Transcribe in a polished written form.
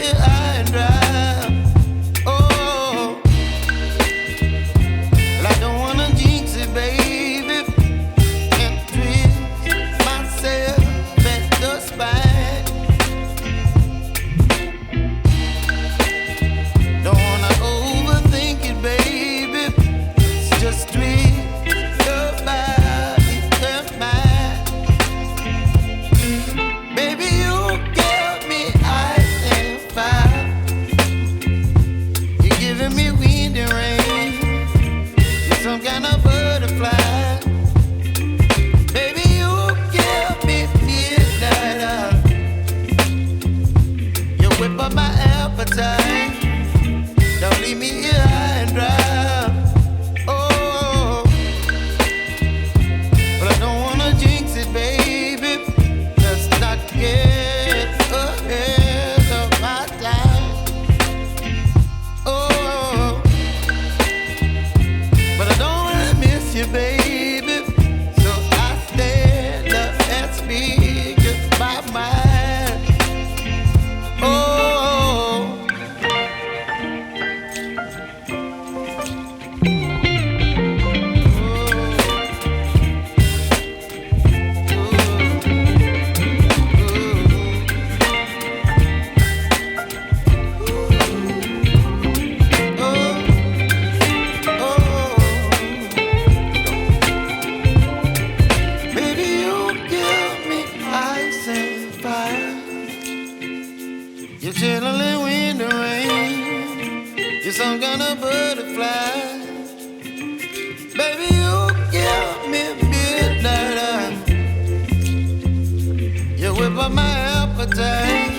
here high and dry. Oh, well, I don't wanna jinx it, baby, and twist myself at the spine. Don't wanna overthink it, baby. It's just twist your body and mine. Baby, you give me ice and fire. You're giving me wind and rain. You're some kind of butterfly. Baby, you give me midnight. You whip up my appetite. Don't leave me here high and dry. Oh, but I don't wanna jinx it, baby. Let's not get ahead of my time. Oh, but I don't wanna miss you, baby. So I stand up and speak my mind. Oh. Baby, you give me ice and fire. You're chilling wind and rain. You're some kind of butterfly. Baby, you give me midnight. You whip up my appetite.